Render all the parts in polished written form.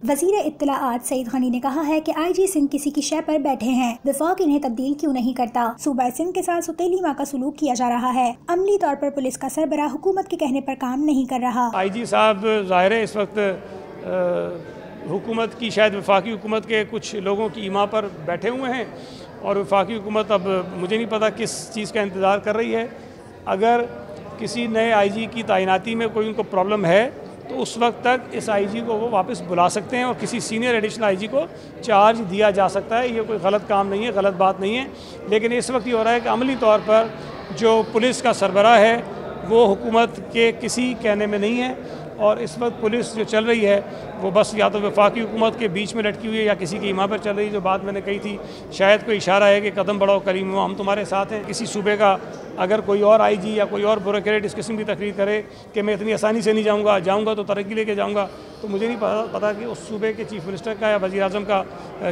वज़ीर इत्तलाआत सईद गनी ने कहा है कि IG सिंध किसी की शय पर बैठे हैं, वफाक इन्हें तब्दील क्यों नहीं करता। सूबा सिंध के साथ सुतेली माँ का सलूक किया जा रहा है। अमली तौर पर पुलिस का सरबराह हुकूमत के कहने पर काम नहीं कर रहा। IG साहब ज़ाहिर है इस वक्त हुकूमत की, शायद वफाकी हुकूमत के कुछ लोगों की ईमा पर बैठे हुए हैं और वफाकी हुकूमत अब मुझे नहीं पता किस चीज़ का इंतज़ार कर रही है। अगर किसी नए IG की तैनाती में कोई उनको प्रॉब्लम है तो उस वक्त तक इस IG को वो वापस बुला सकते हैं और किसी सीनियर एडिशनल IG को चार्ज दिया जा सकता है। ये कोई गलत काम नहीं है, गलत बात नहीं है। लेकिन इस वक्त ये हो रहा है कि अमली तौर पर जो पुलिस का सरबराह है वो हुकूमत के किसी कहने में नहीं है और इस वक्त पुलिस जो चल रही है वो बस या तो वफाकी हुकूमत के बीच में लटकी हुई है या किसी की ईमा पर चल रही है। जो बात मैंने कही थी, शायद कोई इशारा है कि कदम बढ़ाओ करीम हो, हम तुम्हारे साथ हैं। किसी सूबे का अगर कोई और IG या कोई और ब्यूरोक्रेट इस किस्म की तकरीर करे कि मैं इतनी आसानी से नहीं जाऊँगा तो तरक्की लेके जाऊँगा, तो मुझे नहीं पता कि उस सूबे के चीफ मिनिस्टर का या वज़ीर आज़म का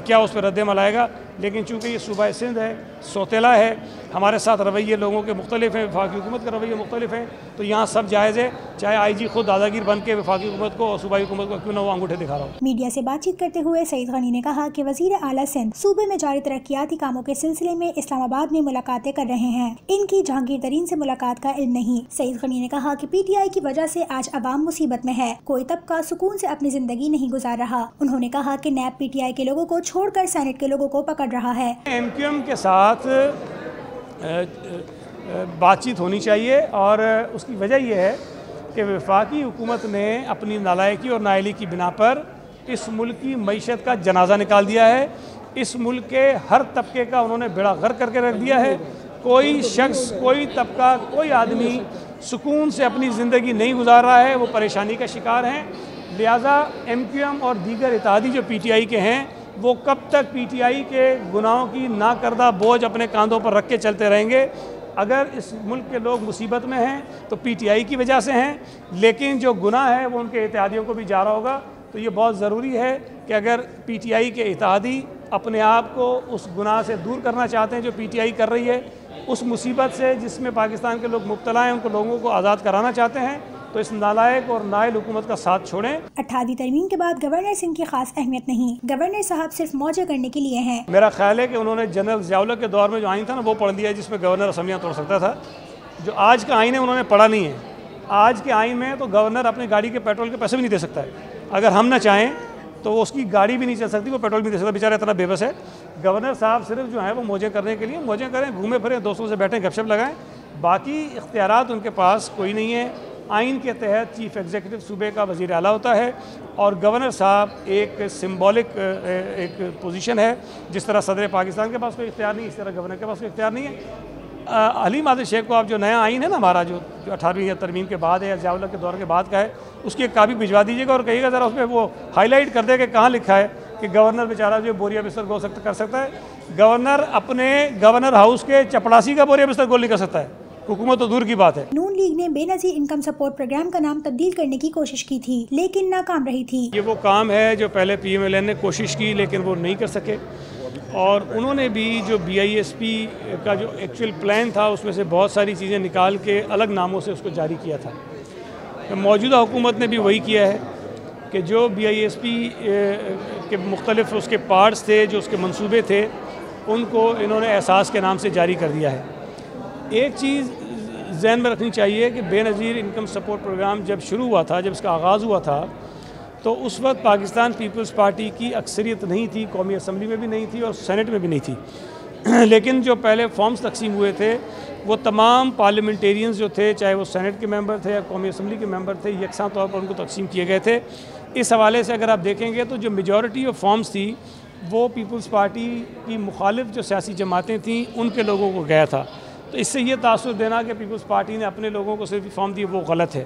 क्या उस पर रद्द-ए-अमल आएगा। लेकिन चूँकि ये सूबा सिंध है, सौतेला है, हमारे साथ रवैये लोगों के मुख्तलिफ हैं, वफाकी हुकूमत के रवैये मुख्तलिफ हैं, तो यहाँ सब जायज़ है। चाहे IG खुद दादागिर बन के वफाकी हुकूमत को और सूबाई हुकूमत को क्यों ना वो अंगूठे दिखा रहा हो। मीडिया से बातचीत करते हुए सईद गनी ने कहा कि वज़ीर आला सिंध सूबे में जारी तरक्याती कामों के सिलसिले में इस्लामाबाद में मुलाकातें कर रहे हैं। इनकी जहांगीर तरीन से मुलाकात का इल्म नहीं। सईद गनी ने कहा कि PTI की वजह से आज अवाम मुसीबत में है, कोई तबका सुकून से अपनी जिंदगी नहीं गुजार रहा। उन्होंने कहा कि नैब PTI के लोगों को छोड़कर सेनेट के लोगों को पकड़ रहा है। MQM के साथ बातचीत होनी चाहिए और उसकी वजह यह है कि वफाकी हुकूमत ने अपनी नालायकी और नाअहली की बिना पर इस मुल्क की मईशत का जनाजा निकाल दिया है। इस मुल्क के हर तबके का उन्होंने बेड़ा गर्क करके रख दिया है। कोई शख्स, कोई तबका, कोई आदमी सुकून से अपनी ज़िंदगी नहीं गुजार रहा है, वो परेशानी का शिकार हैं। लिहाजा MQM और दीगर इत्तेहादी जो PTI के हैं वो कब तक PTI के गुनाहों की ना करदा बोझ अपने कांधों पर रख के चलते रहेंगे। अगर इस मुल्क के लोग मुसीबत में हैं तो PTI की वजह से हैं, लेकिन जो गुनाह है वो उनके इत्तेहादियों को भी जा रहा होगा। तो ये बहुत ज़रूरी है कि अगर PTI के इत्तेहादी अपने आप को उस गुनाह से दूर करना चाहते हैं जो PTI कर रही है, उस मुसीबत से जिसमें पाकिस्तान के लोग मुब्तला हैं, उनको लोगों को आज़ाद कराना चाहते हैं, तो इस नालायक और नाइल हुकूमत का साथ छोड़ें। 18वीं तरमीम के बाद गवर्नर सिंह की खास अहमियत नहीं, गवर्नर साहब सिर्फ मौजे करने के लिए हैं। मेरा ख्याल है कि उन्होंने जनरल ज़िया-उल हक के दौर में जो आइन था ना वो पढ़ लिया, जिसमें गवर्नर असम्बलियाँ तोड़ सकता था। जो आज का आइन है उन्होंने पढ़ा नहीं है। आज के आइन में तो गवर्नर अपनी गाड़ी के पेट्रोल के पैसे भी नहीं दे सकता है। अगर हम ना चाहें तो वो उसकी गाड़ी भी नहीं चल सकती, वो पेट्रोल भी नहीं दे सकता, बेचारा इतना बेबस है। गवर्नर साहब सिर्फ जो है वो मौजे करने के लिए मौजे करें, घूमे फिरें, दोस्तों से बैठें, गपशप लगाएं, बाकी इख्तियारात उनके पास कोई नहीं है। आइन के तहत चीफ़ एग्जीक्यूटिव सूबे का वज़ीर आला होता है और गवर्नर साहब एक सिंबॉलिक एक पोजीशन है। जिस तरह सदर पाकिस्तान के पास कोई इख्तियार नहीं, इस तरह गवर्नर के पास कोई इख्तियार नहीं है। हलीम आदिल शेख को आप जो नया आइन है ना हमारा, जो 18वीं तरमीम के बाद है या ज़िया-उल हक के दौर के बाद का है, उसकी एक कापी भिजवा दीजिएगा और कहिएगा ज़रा उसमें वो हाईलाइट कर दे कि कहाँ लिखा है कि गवर्नर बेचारा जो बोरिया बिस्तर गोल कर सकता है। गवर्नर अपने गवर्नर हाउस के चपड़ासी का बोरिया बिस्तर गोल नहीं कर सकता है, हुकूमत तो दूर की बात है। नून लीग ने बेनज़ीर इनकम सपोर्ट प्रोग्राम का नाम तब्दील करने की कोशिश की थी, लेकिन नाकाम रही थी। ये वो काम है जो पहले PMLN ने कोशिश की लेकिन वो नहीं कर सके, और उन्होंने भी जो BISP का जो एक्चुअल प्लान था उसमें से बहुत सारी चीज़ें निकाल के अलग नामों से उसको जारी किया था। तो मौजूदा हुकूमत ने भी वही किया है कि जो BISP के मुख्तलिफ उसके पार्ट्स थे, जो उसके मंसूबे थे, उनको इन्होंने एहसास के नाम से जारी कर दिया है। एक चीज़ ज़हन में रखनी चाहिए कि बेनज़ीर इनकम सपोर्ट प्रोग्राम जब शुरू हुआ था, जब इसका आगाज़ हुआ था, तो उस वक्त पाकिस्तान पीपल्स पार्टी की अक्सरियत नहीं थी, कौमी असम्बली में भी नहीं थी और सेनेट में भी नहीं थी। लेकिन जो पहले फॉर्म्स तकसीम हुए थे वो तमाम पार्लियामेंटेरियंस जो थे, चाहे वो सेनेट के मेंबर थे या कौमी असम्बली के मेंबर थे, यकसा तौर पर उनको तकसीम किए गए थे। इस हवाले से अगर आप देखेंगे तो जो मेजॉरिटी ऑफ फॉर्म्स थी वो पीपल्स पार्टी की मुखालिफ जो सियासी जमातें थीं उनके लोगों को गया था। तो इससे ये तासुर देना कि पीपल्स पार्टी ने अपने लोगों को सिर्फ फॉर्म दिए, वो गलत है।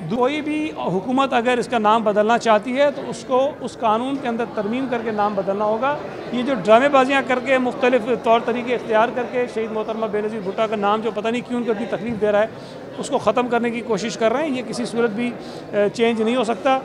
कोई भी हुकूमत अगर इसका नाम बदलना चाहती है तो उसको उस कानून के अंदर तरमीम करके नाम बदलना होगा। ये जो ड्रामेबाजियाँ करके मुख्तलिफ तौर तरीके इख्तियार करके शहीद मोहतरमा बेनज़ीर भुट्टो का नाम जो पता नहीं क्यों उनको इतनी तकलीफ दे रहा है, उसको ख़त्म करने की कोशिश कर रहे हैं, ये किसी सूरत भी चेंज नहीं हो सकता।